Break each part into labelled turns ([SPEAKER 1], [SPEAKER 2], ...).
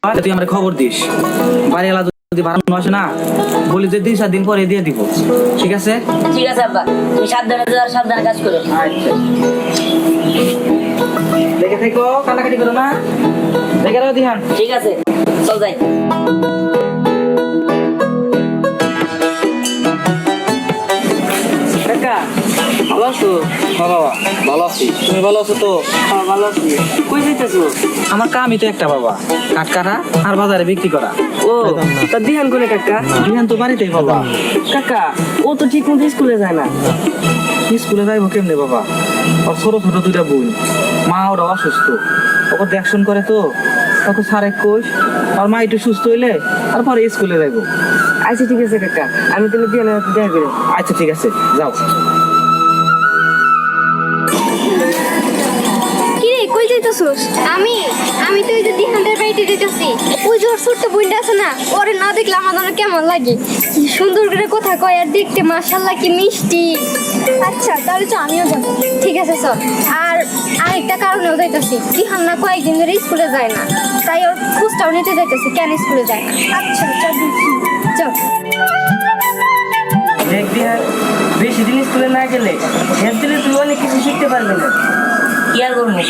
[SPEAKER 1] তুই আমার খবর দিস, বাড়িওয়ালা যদি বাড়ানো আসে না বলি যে 2-4 দিন পরে দিয়ে দিব, ঠিক আছে?
[SPEAKER 2] ঠিক আছে আব্বা, তুমি সাবধানে যাও আর সাবধানে কাজ করো।
[SPEAKER 1] আচ্ছা, দেখে থেকো, কান্নাকাটি করো না, দেখে রাখো ধ্যান।
[SPEAKER 2] ঠিক আছে, চল যাই।
[SPEAKER 1] কাকা ভালো আছো? হ্যাঁ বাবা ভালো আছি, তুমি ভালো আছো তো?
[SPEAKER 2] হ্যাঁ ভালো আছি। কই যাইতেছো?
[SPEAKER 1] আমার কামই তো একটা বাবা, কাঠ কাটা আর বাজারে বিক্রি করা।
[SPEAKER 2] ও তা দিহান কোনে কাকা?
[SPEAKER 1] ধ্যান তো বাড়িতেই বাবা।
[SPEAKER 2] কাকা ও তো ঠিক মতো স্কুলে যায় না।
[SPEAKER 1] স্কুলে যাইবো কেমনে বাবা, ওর ছোট ছোট 2টা বোন, মা ওরা অসুস্থ, ওকে দেখশন করে তো, তখন সারেক কোষ আর মা একটু সুস্থ হইলে তারপরে স্কুলে যাইবো।
[SPEAKER 2] আচ্ছা ঠিক আছে কাকা, আমি তাহলে দিহানের হাতে দেখা করে।
[SPEAKER 1] আচ্ছা ঠিক আছে, যাও।
[SPEAKER 3] কিরে কই যাইতেছস? আমি আমি তো ওই যে দিহানদের বাড়িতে যাইতেছি। ওই যে ওর ছোট্ট বোনটা আছে না, ওরে না দেখলে আমার যেন কেমন লাগে। কি সুন্দর করে কথা কয় আর দেখতে মাশাআল্লাহ কি মিষ্টি। আচ্ছা তাহলে তো আমিও যাবো। ঠিক আছে চল। আর আরেকটা কারণেও যাইতেছি, দিহান না কয়েকদিন ধরে স্কুলে যায় না, তাই ওর খোঁজটাও নিতে যাইতেছি কেন স্কুলে যায় না। আচ্ছা চল চল।
[SPEAKER 2] দেখ দিহান, বেশি দিন স্কুলে না গেলে হেল্প দিলে তুই অনেক কিছু শিখতে পারবি না। কি আর করবো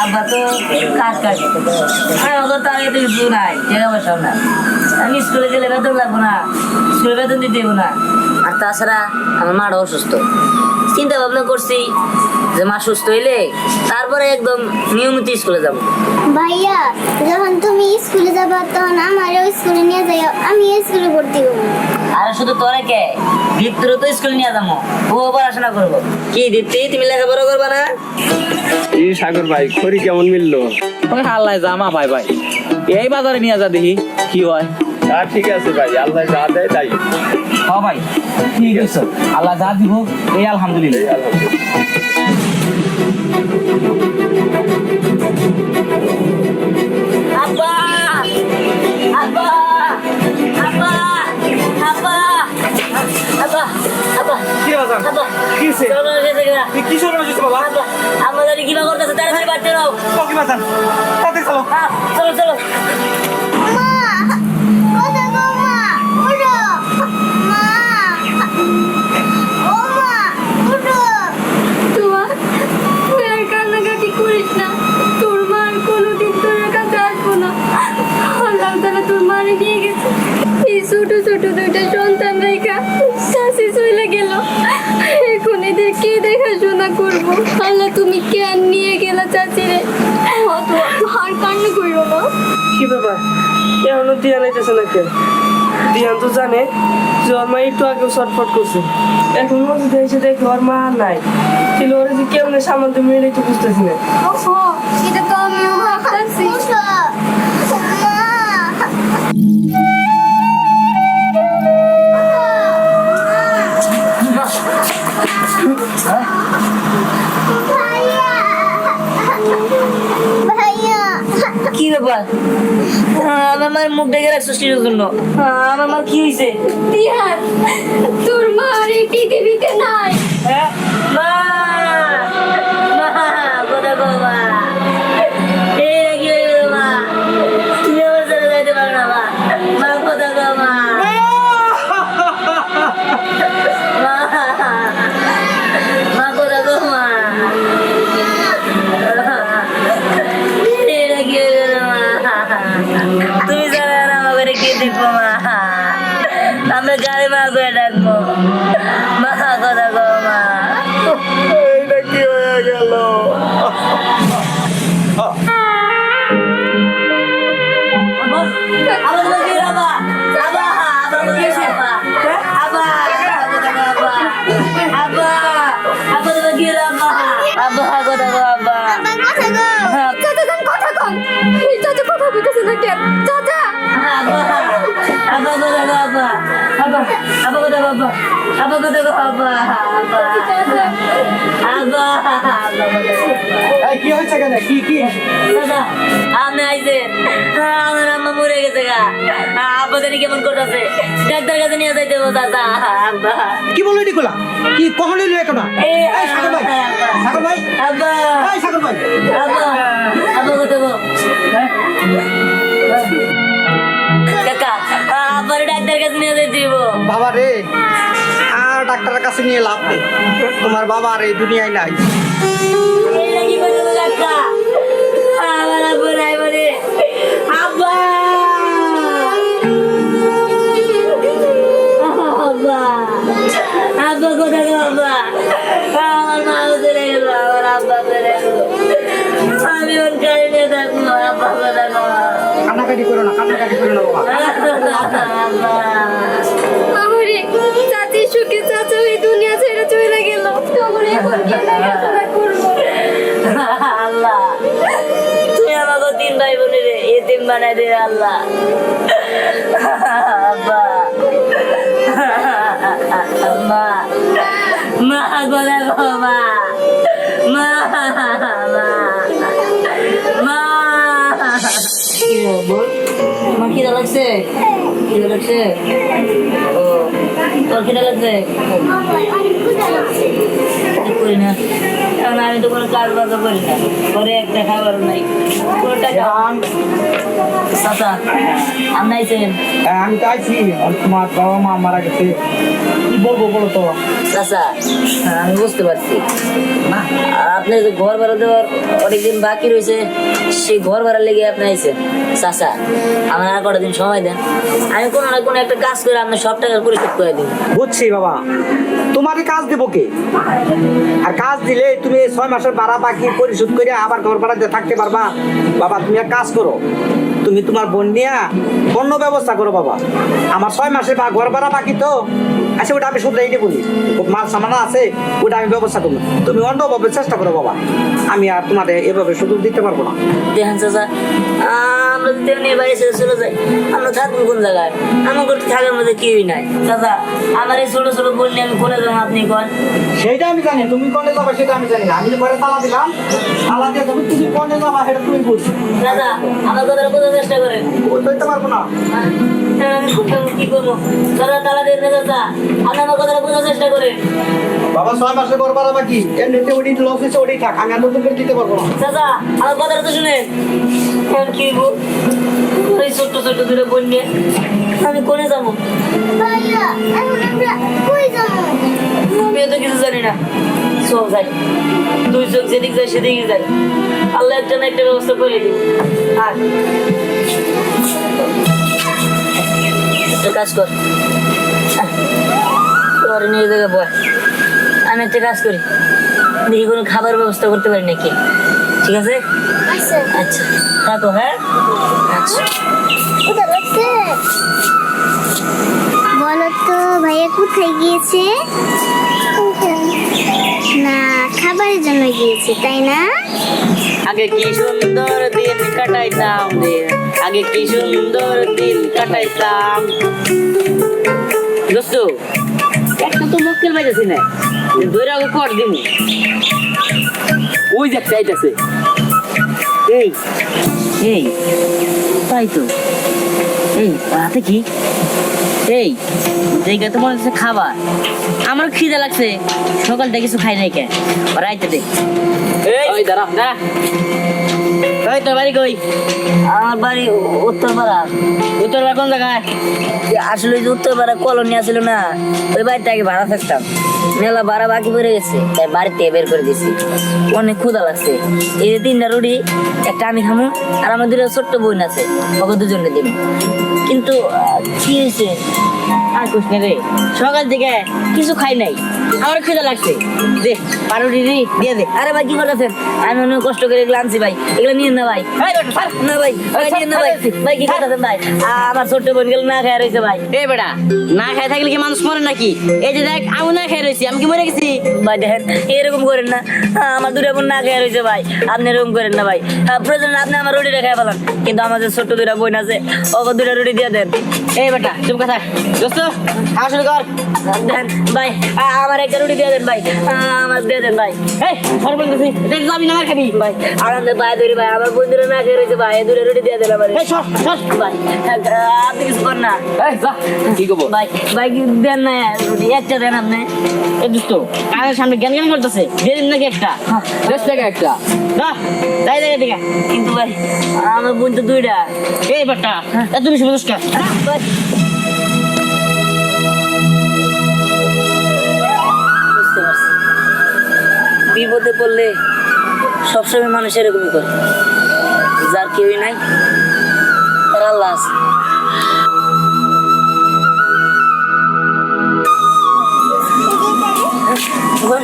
[SPEAKER 2] আব্বা তো কাজ কাটে, ওদের তো আগে তো কিছু নাই, টাকা পয়সাও না। আমি স্কুলে গেলে বেতন লাগবো না, স্কুলে বেতন দিতে দেবো না। আর তাছাড়া আমার মাটা অসুস্থ, চিন্তা ভাবনা করছি যে মা সুস্থ হইলে তারপরে একদম নিয়মিত স্কুলে যাবো।
[SPEAKER 4] ভাইয়া যখন তুমি স্কুলে যাবা তখন আমারও স্কুলে নিয়ে যাইও, আমি স্কুলে ভর্তি হবো।
[SPEAKER 2] আর শুধু তোরে কে, দীপ্তরও তো স্কুলে নিয়ে যাবো, ও পড়াশোনা করবো। কি দীপ্তি, তুমি লেখাপড়া করবা না?
[SPEAKER 5] এই সাগর ভাই খড়ি কেমন মিললো?
[SPEAKER 1] ওই হাল্লায় জামা ভাই ভাই, এই বাজারে নিয়ে যা দেখি কি হয়।
[SPEAKER 5] ঠিক আছে ভাই, আল্লাহ যা দেয় তাই।
[SPEAKER 1] হ্যাঁ ভাই ঠিক আছে, আল্লাহ যা দিব এই আলহামদুলিল্লাহ।
[SPEAKER 2] আব্বা আব্বা আব্বা আব্বা আব্বা আব্বা
[SPEAKER 1] কি রে বাজান?
[SPEAKER 2] আব্বা
[SPEAKER 1] কি হইছে?
[SPEAKER 2] চলো না যেতে গেলা।
[SPEAKER 1] তুই কি শুরু হয়েছিস বাবা?
[SPEAKER 2] আব্বা আম্মা জানি কিবা করতেছে, তাড়াতাড়ি বাড়তে নাও।
[SPEAKER 1] কি বাজান? তাতে চলো।
[SPEAKER 2] চলো চলো।
[SPEAKER 4] মা কোথায় গো মা? উঠো মা, ও মা উঠো।
[SPEAKER 3] তোমার তুই আর কান্নাকাটি করিস না, তোর মার কোনোদিন তোর কাছে আসবো না। আল্লাহ তাআলা তোর মারে নিয়ে গেছে। এই ছোট ছোট 2টা সন্তান রেখা শাশি চলে গেল, এখন এদের কে দেখাশোনা করবো? আল্লাহ তুমি কেন নিয়ে গেলা চাচি রে? অত আর কান্না করিও না।
[SPEAKER 6] কি ব্যাপার, এখনো দিয়ান আইতেছে না কেন? দিয়ান তো জানে যে ওর মা একটু আগেও ছটফট করছে, এখন মধ্যে এসে দেখে ওর মা আর নাই, তাহলে ওরা যে কেমনে সামান্য মেয়েটাই তো বুঝতেছি না।
[SPEAKER 3] ওহো, এটা তো আমিও ভাবতেছি।
[SPEAKER 4] উঠো ভাইয়া।
[SPEAKER 2] কি ব্যাপার, আমার মায়ের মুখ ডেকে রাখছো কিসের জন্য? আমার মা কি হয়েছে?
[SPEAKER 3] দিহান, তোর মা আর এই পৃথিবীতে নাই।
[SPEAKER 2] হ্যাঁ? মা মা কোথায় গো মা? এই কি হইলো মা? তুমি আমার সাথে যাইতে পারো না মা? মা কোথায় গো মা? মা মা কোথায় গো মা? এটা কি হইলো মা? তুমি জানো না আমাকে কে দেখবো মা? আমরা গাড়ি মা করে ডাকবো। মা কোথায় গো মা?
[SPEAKER 5] এটা কি হয়ে গেল?
[SPEAKER 3] চাচা যান কথা কন। এই চাচা কথা কইতেছে না কেন? চাচা
[SPEAKER 1] এই কি হয়েছে কেন? কি কি?
[SPEAKER 2] আমি আইছে, আমার আম্মা মরে গেছে গা। আব্বা জানি কেমন করতেছে, ডাক্তার কাছে নিয়ে যাইতে হবে দাদা। আব্বা
[SPEAKER 1] কি বললি নিকোলা? কি কখন এলো এখন? এই সাগর ভাই, সাগর ভাই,
[SPEAKER 2] আব্বা
[SPEAKER 1] এই সাগর ভাই,
[SPEAKER 2] আব্বা আব্বা কোথায় গো?
[SPEAKER 7] কাছে নিয়ে লাভ নেই, তোমার বাবা আর এই দুনিয়ায় নাই।
[SPEAKER 2] এটা কি করছো কাকা? আমার আব্বা নাই বলে আব্বা আব্বা আব্বা কোথায় গেল? আব্বা আমার মা চলে গেল, আমার আব্বা চলে গেল, আমি ওর গাড়ি নিয়ে থাকবো। আব্বা কোথায় গেল?
[SPEAKER 7] কান্নাকাটি করো না, কান্নাকাটি করো না বাবা।
[SPEAKER 2] আব্বা
[SPEAKER 3] আমারে চাচি সুখে চাচা এই দুনিয়া ছেড়ে চলে গেল, তখন এখন কি দেখাশোনা করবো?
[SPEAKER 2] আল্লাহ তুই আমাকে 3 ভাই বোনের এতিম বানাই দে আল্লাহ। আব্বা মা মা গোলা গো মা মা মা মা খিদা লাগছে? খিদা লাগছে? ও তোর খিদা লাগছে? করি না, কারণ আমি তো কোনো কাজ বাজ করি না, পরে একটা খাবার নাই, কোনো টাকা। চাচা আপনি আইছেন?
[SPEAKER 7] আমি তো আইছি, আর তোমার বাবা মা মারা গেছে, কি বলবো বলো তো?
[SPEAKER 2] চাচা আমি বুঝতে পারছি, আপনার যে ঘর ভাড়া দেওয়ার অনেকদিন বাকি রয়েছে, সেই ঘর ভাড়ার লেগে আপনি আইছেন। চাচা আমার আর কটা দিন সময় দেন, আমি কোনো না কোনো একটা কাজ করে আপনার সব টাকা পরিশোধ করে দিন।
[SPEAKER 7] বুঝছি বাবা, তোমারই কাজ দেবো কে? আর কাজ দিলে তুমি 6 মাসের ভাড়া বাকি পরিশোধ করে আবার ঘর ভাড়াতে থাকতে পারবা? বাবা তুমি এক কাজ করো, তুমি তোমার বোন নিয়ে অন্য ব্যবস্থা করো বাবা। আমার 6 মাসের ঘর ভাড়া বাকি তো, আচ্ছা ওটা আমি শুধরাই নেবো, মাল সামানা আছে ওটা আমি ব্যবস্থা করবো, তুমি অন্যভাবে চেষ্টা করো বাবা। আমি আর তোমাদের এভাবে সুযোগ দিতে পারবো না।
[SPEAKER 2] দেখেন চাচা, আমরা যদি নিয়ে বাড়ি ছেড়ে চলে যাই, আমরা থাকবো কোন জায়গায়? আমার ঘর থাকার মধ্যে কেউই নাই। চাচা আমার এই ছোট ছোট বোন নিয়ে আমি কোনে যাবো আপনি কন?
[SPEAKER 7] সেইটা আমি জানি, তুমি কোনে যাবা সেটা আমি জানি না। আমি ঘরে তালা দিলাম, তালা দিয়ে তুমি কোনে যাবা সেটা তুমি বুঝছো।
[SPEAKER 2] চাচা আমার কথাটা বোঝার চেষ্টা করেন।
[SPEAKER 7] বলতে পারবো না।
[SPEAKER 2] কি করবো? চাচা তালা দিয়ে চাচা আপনি আমার কথাটা বোঝার চেষ্টা করেন।
[SPEAKER 7] বাবা 6 মাসের ঘর ভাড়া বাকি, এমনিতে ওটি লস হয়েছে ওটি থাক, আমি আর নতুন করে দিতে পারবো না।
[SPEAKER 2] চাচা আমার কথাটা তো শুনে কি বল, ওই ছোট্ট ছোট্ট দুটো বোন নিয়ে আমি কোনে যাবো?
[SPEAKER 4] ভাইয়া এখন আমরা কই যাবো?
[SPEAKER 2] আমি তো কিছু জানি না, চল যাই, 2 চোখ যেদিক যায় সেদিকে যাই, আল্লাহ একটা না একটা ব্যবস্থা করে দিই। আর একটা কাজ কর, তোর নিয়ে জায়গায় বয়, আমি একটা কাজ করি, দেখি কোনো খাবার ব্যবস্থা করতে পারি নাকি। ঠিক আছে?
[SPEAKER 4] আচ্ছা
[SPEAKER 2] আচ্ছা থাকো। হ্যাঁ আচ্ছা
[SPEAKER 4] কোথায় লাগছে? বলো তো ভাইয়া কোথায় গিয়েছে? না খাবারের জন্য গিয়েছে তাই না?
[SPEAKER 2] আগে কি সুন্দর দিন কাটাইতাম রে, আগে কি সুন্দর দিন কাটাইতাম। দোস্ত একটা তো মক্কেল পাইতেছি না, ধরে আগে কর দিমু। ওই দেখ চাইতেছে, এই এই তাই তো, এই হাতে কি? এই দেখে তো মনে হচ্ছে খাবার, আমার খিদে লাগছে, সকালটা কিছু খাই নাই কেন, রাইতে দে। এই দাঁড়া দাঁড়া, এই তোর বাড়ি কই? আমার বাড়ি উত্তরপাড়া। উত্তরপাড়া কোন জায়গায়? আসলে যে উত্তরপাড়া কলোনি আছিল না, ওই বাড়িতে আগে ভাড়া থাকতাম, মেলা ভাড়া বাকি পড়ে গেছে, তাই বাড়িতে বের করে দিছি। অনেক ক্ষুধা লাগছে, এই যে 3টা রুটি, একটা আমি খামো, আর আমার 2টা ছোট্ট বোন আছে, ওকে 2জনকে দিব। কিন্তু কি হয়েছে আর কুছ না রে, সকাল থেকে কিছু খাই নাই, আমার খিদে লাগছে, দে পাউরুটি দিয়ে দে। আরে ভাই কি করতেছেন? আমি অনেক কষ্ট করে এগুলো আনছি ভাই, এগুলো নিয়ে না ভাই। না ভাই, নিয়ে না ভাই, ভাই কি করতেছেন ভাই? আমার ছোট্ট বোন গেল না খাই রয়েছে ভাই।
[SPEAKER 8] এই বেটা, না খাই থাকলে কি মানুষ মরে নাকি? এই যে দেখ আমি না খাই রয়েছি, আমি কি মরে গেছি?
[SPEAKER 2] ভাই দেখেন এরকম করেন না, আমার 2টা বোন না খাই রয়েছে ভাই, আপনি এরকম করেন না ভাই। প্রয়োজন আপনি আমার রুটিটা খাই ফেলান, কিন্তু আমার যে ছোট্ট 2টা বোন আছে ওকে 2টা রুটি দিয়ে দেন।
[SPEAKER 8] এই বেটা চুপ কথা, দোস্ত খাওয়া শুরু কর।
[SPEAKER 2] দেন ভাই, আমার একটা রুটি দিয়ে দেন ভাই, আমার দিয়ে দেন ভাই।
[SPEAKER 8] এই সর বলতেছি, এটা যাবি না, খাবি
[SPEAKER 2] ভাই আমাদের ভাই ধরি ভাই, আমার বন্ধুরা না খেয়ে রয়েছে ভাই, 2টা রুটি দিয়ে দেন আমার।
[SPEAKER 8] এই সর সর
[SPEAKER 2] ভাই আপনি কিছু করেন না
[SPEAKER 8] এই যা, কি করবো?
[SPEAKER 2] ভাই, ভাই কি দেন না রুটি একটা দেন আপনি।
[SPEAKER 8] এই দোস্ত কানের সামনে জ্ঞান জ্ঞান করতেছে, দিয়ে দিন নাকি একটা 10 টাকা একটা, না যাই যাই দিকে।
[SPEAKER 2] কিন্তু ভাই আমার বোন তো 2টা।
[SPEAKER 8] এই বেটা এত বেশি বুঝছ
[SPEAKER 2] ভাই বিপদে পড়লে সবসময় মানুষ এরকমই করে, যার কেউই নাই তার আল্লাহ আছে। বোন,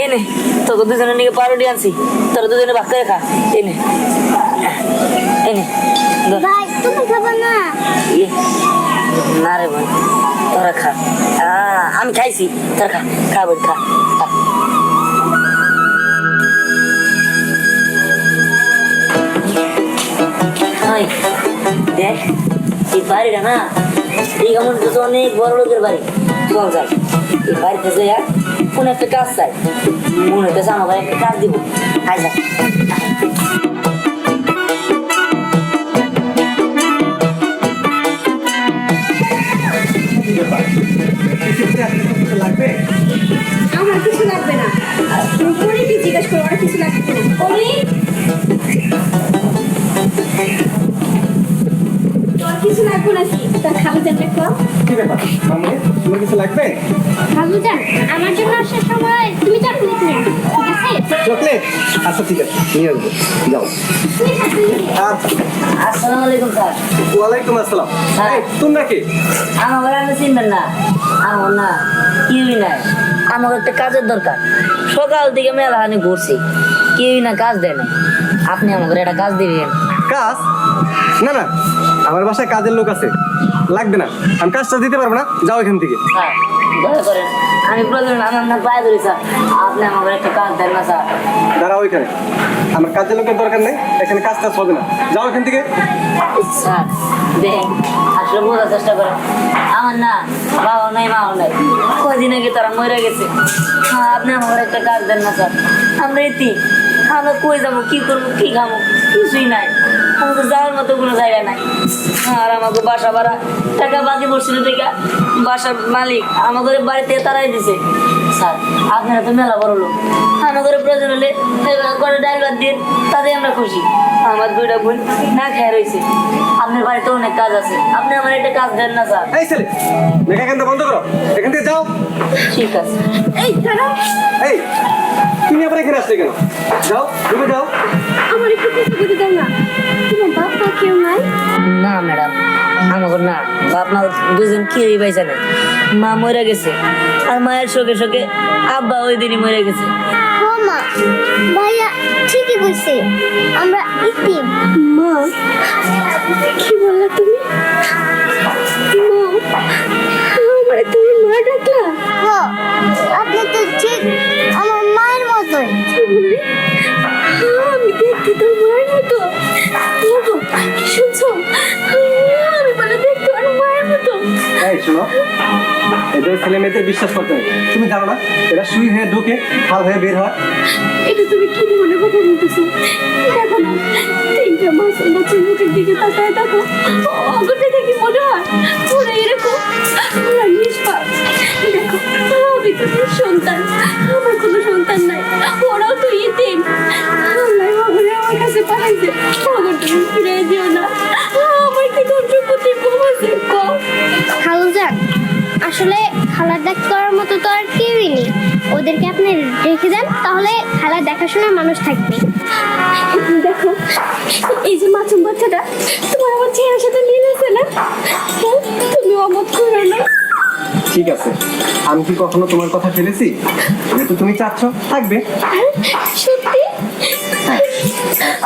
[SPEAKER 2] এনে তোকে দুজনের নিয়ে পাউরুটি আনছি, তোরা দুজনে ভাগ করে খা। এনে এনে ধর।
[SPEAKER 4] ভাই তুমি খাবে না?
[SPEAKER 2] ইয়ে, না রে বোন, তোরা খা। আমি খাইছি, তোরা খা, খা বোন খা খা। ওই, দেখ এই বাড়িটা না, এই কেমন অনেক বড় লোকের বাড়ি। চল যাই, এই বাড়িতে যাই কোন একটা কাজ চাই, মনে হইতেছে আমার একটা কাজ দিব। আয় যা।
[SPEAKER 3] আমার কিছু লাগবে না, তুমি পরীকে জিজ্ঞেস করো, আর কিছু লাগবে না। পরী, তোর কিছু লাগবে নাকি? তোর খালু জানলে খাও।
[SPEAKER 7] কি ব্যাপার মামনি, তোমার কিছু লাগবে?
[SPEAKER 3] খালু জান, আমার জন্য আসার সময় তুমি চকলেট নিয়ে আসো, ঠিক আছে?
[SPEAKER 7] চকলেট? আচ্ছা ঠিক আছে, নিয়ে আসবো, যাও।
[SPEAKER 3] তুমি চকলেট নিয়ে আসো।
[SPEAKER 7] আচ্ছা।
[SPEAKER 2] আসসালামু আলাইকুম স্যার।
[SPEAKER 7] ওয়ালাইকুম আসসালাম। এই, তোমরা কি?
[SPEAKER 2] আমার আপনি চিনবেন না, আমার না কেউই নাই। আমার একটা কাজের দরকার, সকাল থেকে মেলা হানি ঘুরছি, কেউই না কাজ দেয় না। আপনি আমাকে একটা কাজ দিবেন।
[SPEAKER 7] কাজ? না না, আমার বাসায় কাজের লোক আছে, লাগবে না, আমি কাজটা দিতে পারবো না, যাও এখান থেকে।
[SPEAKER 2] স্যার দয়া করেন, আমি প্রয়োজন আমার না পায়ে ধরি স্যার, আপনি আমাকে একটা কাজ দেন না স্যার।
[SPEAKER 7] দাঁড়াও ওইখানে, আমার কাজের লোকের দরকার নেই, এখানে কাজ টাজ হবে না, যাও এখান থেকে।
[SPEAKER 2] স্যার দেখেন, আসলে বোঝার চেষ্টা করেন, আমার না বাবা নাই মাও নাই, কয়দিন আগে তারা মরে গেছে। আপনি আমাকে একটা কাজ দেন না স্যার, আমরা এটি আমরা কই যাবো, কি করবো, কি খাবো, কিছুই নাই, আমাদের যাওয়ার মতো কোনো জায়গা নাই। আর আমাকে বাসা ভাড়া টাকা বাকি পড়ছিল থেকে বাসার মালিক আমাদের বাড়িতে তারাই দিছে। স্যার আপনারা তো মেলা বড় লোক, আমাদের প্রয়োজন হলে করে ড্রাইভার দিন, তাতে আমরা খুশি। আমার দুইটা বোন না খেয়ে রয়েছে, আপনার বাড়িতে অনেক কাজ আছে, আপনি আমার একটা কাজ দেন না স্যার।
[SPEAKER 7] এই ছেলে, মেঘা কেন বন্ধ করো, এখান থেকে যাও।
[SPEAKER 2] ঠিক আছে।
[SPEAKER 3] এই দাঁড়াও,
[SPEAKER 7] এই, তুমি আবার এখানে আসলে কেন? যাও, তুমি যাও।
[SPEAKER 3] আমার একটু কিছু করে দাও না। তোমার বাপ মা কেউ নাই?
[SPEAKER 2] না ম্যাডাম, আমাকে না বাপ মা দুজন কেউই পাইছে না, মা মরে গেছে, আর মায়ের শোকে শোকে আব্বা ওই দিনই মরে গেছে।
[SPEAKER 4] ও মা, ভাইয়া ঠিকই কইছে, আমরা ইতিম।
[SPEAKER 3] মা, কি বললা তুমি? মা, আমারে তুমি মা ডাকলা?
[SPEAKER 4] হ, আপনি তো ঠিক আমার মায়ের মতোই।
[SPEAKER 3] কি বললি? আমি দেখতে তো মায়ের মতো। ওগো, শুনছো? আমি বলে দেখতে আর মায়ের মতো।
[SPEAKER 7] এই শোনো, এদের ছেলে মেয়েদের বিশ্বাস করতে নেই, তুমি জানো না এরা সুই হয়ে ঢুকে ফাল হয়ে বের হয়।
[SPEAKER 3] এটা তুমি কি মনে কথা বলতেছো? দেখো না, তিনটা মাসের বাচ্চার মুখের দিকে তাকায় দেখো, অগটে দেখি মনে হয় ওরা এরকম, ওরা নিষ্পাপ। দেখো, আমি তো তোর সন্তান, আমার কোনো সন্তান নাই, ওরাও তো ইতিম। আল্লাহ ওগুলো আমার কাছে পাঠাইছে, ওগুলো তুমি ফিরে যেও না, আমার কি ধৈর্য প্রতি কম আছে কম।
[SPEAKER 4] খালু যান, আসলে খালার দেখ করার মতো তো আর কেউই নেই, ওদেরকে আপনি রেখে দেন, তাহলে খালার দেখাশোনার মানুষ থাকবে।
[SPEAKER 3] দেখো, এই যে মাছুম বাচ্চাটা তোমার আমার চেহারার সাথে মিল আছে না? হ্যাঁ, তুমি অমত করো না।
[SPEAKER 7] ঠিক আছে, আমি কি কখনো তোমার কথা ফেলেছি? যেহেতু তুমি চাচ্ছ থাকবে।
[SPEAKER 3] সত্যি?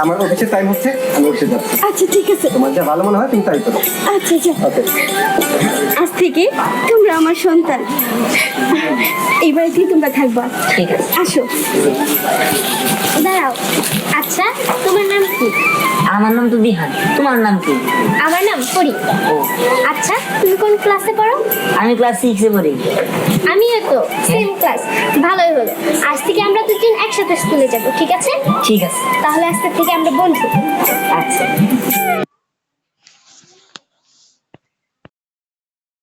[SPEAKER 7] আমার অফিসের টাইম হচ্ছে, আমি অফিসে যাচ্ছি।
[SPEAKER 3] আচ্ছা ঠিক আছে,
[SPEAKER 7] তোমার যা ভালো মনে হয় তুমি তাই করো।
[SPEAKER 3] আচ্ছা আচ্ছা,
[SPEAKER 7] ওকে।
[SPEAKER 3] আজ থেকে তোমরা আমার সন্তান, এই বাড়িতেই তোমরা থাকবা।
[SPEAKER 2] ঠিক আছে।
[SPEAKER 3] আসো।
[SPEAKER 4] দাঁড়াও, আচ্ছা তোমার নাম কি?
[SPEAKER 2] আমার নাম তো বিহান, তোমার নাম কি?
[SPEAKER 4] আমার নাম পরি।
[SPEAKER 2] ও,
[SPEAKER 4] আচ্ছা তুমি কোন ক্লাসে পড়ো?
[SPEAKER 2] আমি ক্লাস 6-এ পড়ি।
[SPEAKER 4] আমিও তো সেম ক্লাস। ভালোই হলো, আজ থেকে আমরা দুজন একসাথে স্কুলে যাব, ঠিক আছে?
[SPEAKER 2] ঠিক আছে।
[SPEAKER 4] তাহলে আজকে থেকে আমরা বন্ধু।
[SPEAKER 2] আচ্ছা।